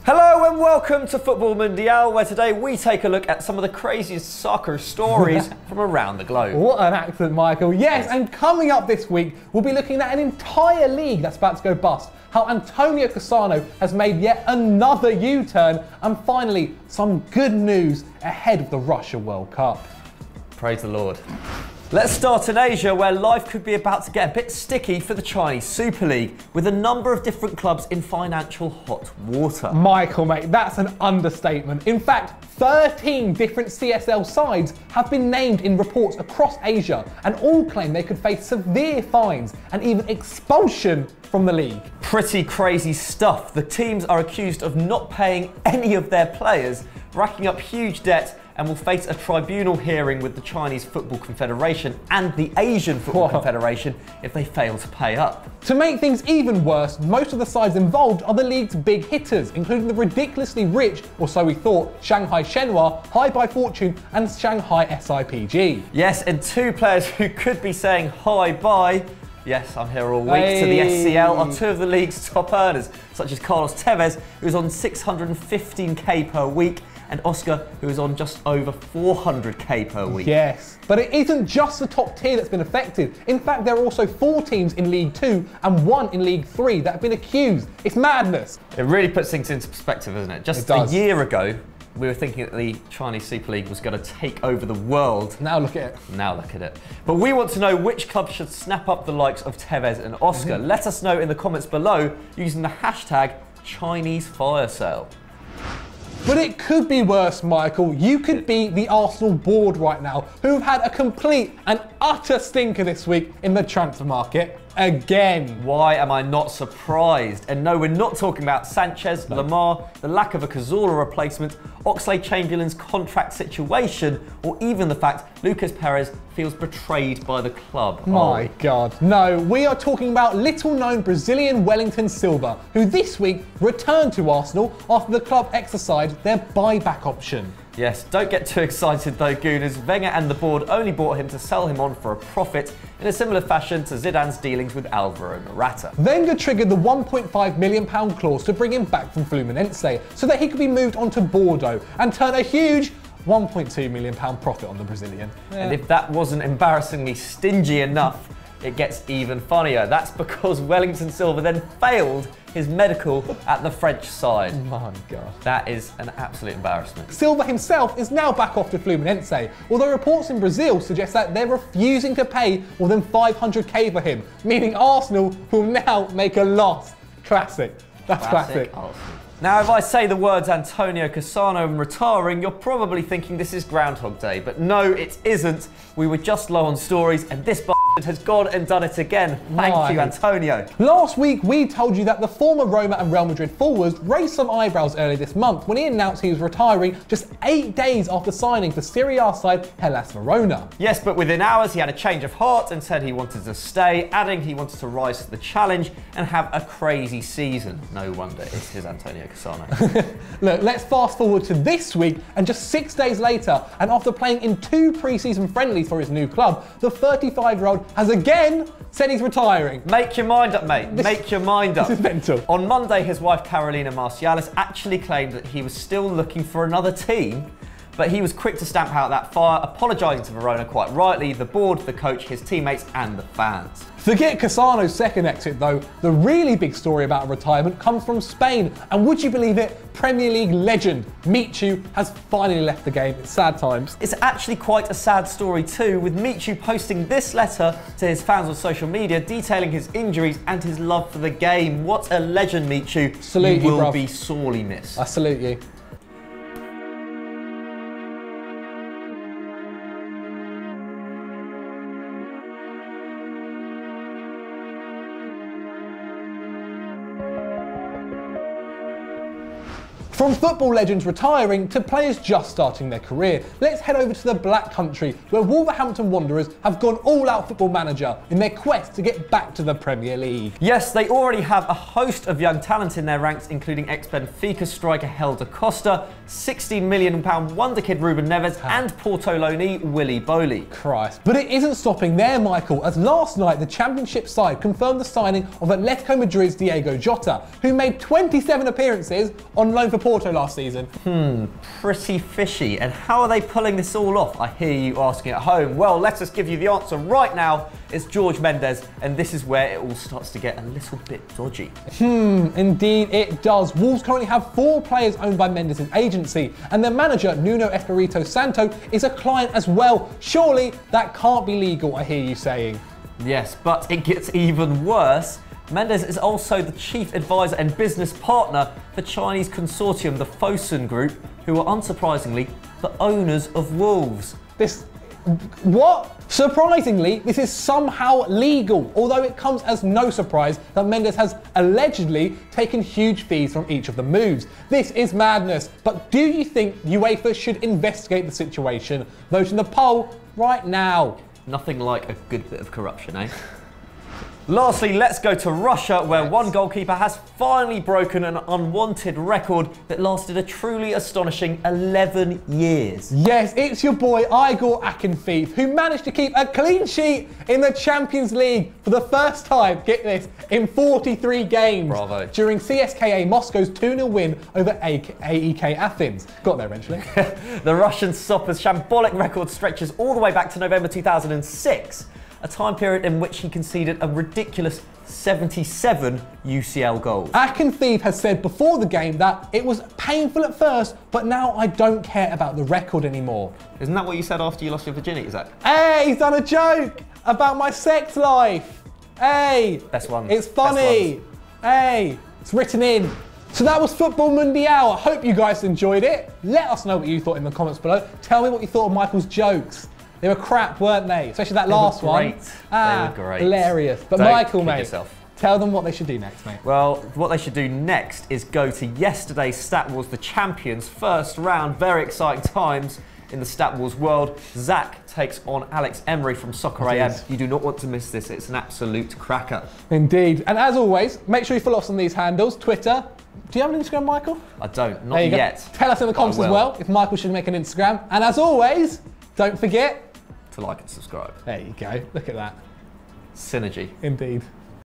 Hello and welcome to Futbol Mundial, where today we take a look at some of the craziest soccer stories from around the globe. What an accent, Michael. Yes, and coming up this week, we'll be looking at an entire league that's about to go bust, how Antonio Cassano has made yet another U-turn, and finally, some good news ahead of the Russia World Cup. Praise the Lord. Let's start in Asia, where life could be about to get a bit sticky for the Chinese Super League, with a number of different clubs in financial hot water. Michael, mate, that's an understatement. In fact, 13 different CSL sides have been named in reports across Asia, and all claim they could face severe fines and even expulsion from the league. Pretty crazy stuff. The teams are accused of not paying any of their players, racking up huge debt, and will face a tribunal hearing with the Chinese Football Confederation and the Asian Football Confederation if they fail to pay up. To make things even worse, most of the sides involved are the league's big hitters, including the ridiculously rich, or so we thought, Shanghai Shenhua, Hai Bai Fortune and Shanghai SIPG. Yes, and two players who could be saying hi bye, yes, I'm here all week, to the SCL are two of the league's top earners, such as Carlos Tevez, who's on 615k per week, and Oscar, who is on just over 400k per week. Yes, but it isn't just the top tier that's been affected. In fact, there are also 4 teams in League 2 and 1 in League 3 that have been accused. It's madness. It really puts things into perspective, doesn't it? Just a year ago, we were thinking that the Chinese Super League was going to take over the world. Now look at it. Now look at it. But we want to know which club should snap up the likes of Tevez and Oscar. Let us know in the comments below using the hashtag #ChineseFireSale. But it could be worse, Michael. You could be the Arsenal board right now, who've had a complete and utter stinker this week in the transfer market. Again. Why am I not surprised? And no, we're not talking about Sanchez, Lamar, the lack of a Cazorla replacement, Oxlade-Chamberlain's contract situation, or even the fact Lucas Perez feels betrayed by the club. My God. No, we are talking about little-known Brazilian Wellington Silva, who this week returned to Arsenal after the club exercised their buyback option. Yes, don't get too excited though, Gooners. Wenger and the board only bought him to sell him on for a profit, in a similar fashion to Zidane's dealings with Alvaro Morata. Wenger triggered the £1.5 million clause to bring him back from Fluminense, so that he could be moved on to Bordeaux and turn a huge £1.2 million profit on the Brazilian. Yeah. And if that wasn't embarrassingly stingy enough, it gets even funnier. That's because Wellington Silva then failed his medical at the French side. My God. That is an absolute embarrassment. Silva himself is now back off to Fluminense, although reports in Brazil suggest that they're refusing to pay more than 500k for him, meaning Arsenal will now make a loss. Classic. That's classic. Now, if I say the words Antonio Cassano and retiring, you're probably thinking this is Groundhog Day, but no, it isn't. We were just low on stories, and this has gone and done it again. Thank you, Antonio. Last week, we told you that the former Roma and Real Madrid forwards raised some eyebrows earlier this month when he announced he was retiring just 8 days after signing for Serie A side Hellas Verona. Yes, but within hours, he had a change of heart and said he wanted to stay, adding he wanted to rise to the challenge and have a crazy season. No wonder it's his Antonio Cassano. Look, let's fast forward to this week, and just 6 days later, and after playing in 2 pre-season friendlies for his new club, the 35-year-old has again said he's retiring. Make your mind up, mate. Make your mind up. This is mental. On Monday, his wife Carolina Marcialis actually claimed that he was still looking for another team, but he was quick to stamp out that fire, apologising to Verona quite rightly, the board, the coach, his teammates and the fans. Forget Cassano's second exit though. The really big story about retirement comes from Spain, and would you believe it, Premier League legend Michu has finally left the game. It's sad times. It's actually quite a sad story too, with Michu posting this letter to his fans on social media detailing his injuries and his love for the game. What a legend, Michu. Salute you will will be sorely missed. I salute you. From football legends retiring to players just starting their career, let's head over to the Black Country, where Wolverhampton Wanderers have gone all-out Football Manager in their quest to get back to the Premier League. Yes, they already have a host of young talent in their ranks, including ex-Benfica striker Helder Costa, £16 million wonder kid Ruben Neves, and Porto loanee Willy Boley. Christ. But it isn't stopping there, Michael, as last night the Championship side confirmed the signing of Atletico Madrid's Diego Jota, who made 27 appearances on loan for Porto last season. Pretty fishy. And how are they pulling this all off? I hear you asking at home. Well, let us give you the answer right now. It's George Mendes, and this is where it all starts to get a little bit dodgy. Indeed it does. Wolves currently have 4 players owned by Mendes' agency, and their manager, Nuno Espirito Santo, is a client as well. Surely that can't be legal, I hear you saying. Yes, but it gets even worse. Mendes is also the chief advisor and business partner for Chinese consortium, the Fosun Group, who are unsurprisingly the owners of Wolves. What? Surprisingly, this is somehow legal, although it comes as no surprise that Mendes has allegedly taken huge fees from each of the moves. This is madness, but do you think UEFA should investigate the situation? Vote in the poll right now. Nothing like a good bit of corruption, eh? Lastly, let's go to Russia, where one goalkeeper has finally broken an unwanted record that lasted a truly astonishing 11 years. Yes, it's your boy Igor Akinfeev, who managed to keep a clean sheet in the Champions League for the first time, get this, in 43 games. Bravo. During CSKA Moscow's 2-0 win over AEK Athens. Got there eventually. The Russian stopper's shambolic record stretches all the way back to November 2006. A time period in which he conceded a ridiculous 77 UCL goals. Akinfeev has said before the game that it was painful at first, but now I don't care about the record anymore. Isn't that what you said after you lost your virginity, Zach? Hey, he's done a joke about my sex life. Hey, Best one. It's funny. Hey, it's written in. So that was Futbol Mundial. I hope you guys enjoyed it. Let us know what you thought in the comments below. Tell me what you thought of Michael's jokes. They were crap, weren't they? Especially that last one. They were great. Hilarious. But Don't Michael, kid mate, yourself. Tell them what they should do next, mate. Well, what they should do next is go to yesterday's Stat Wars The Champions first round. Very exciting times in the Stat Wars world. Zach takes on Alex Emery from Soccer AM. You do not want to miss this. It's an absolute cracker. Indeed. And as always, make sure you follow us on these handles. Twitter. Do you have an Instagram, Michael? I don't. Not yet. Tell us in the comments as well if Michael should make an Instagram. And as always, don't forget to like and subscribe. There you go. Look at that. Synergy. Indeed.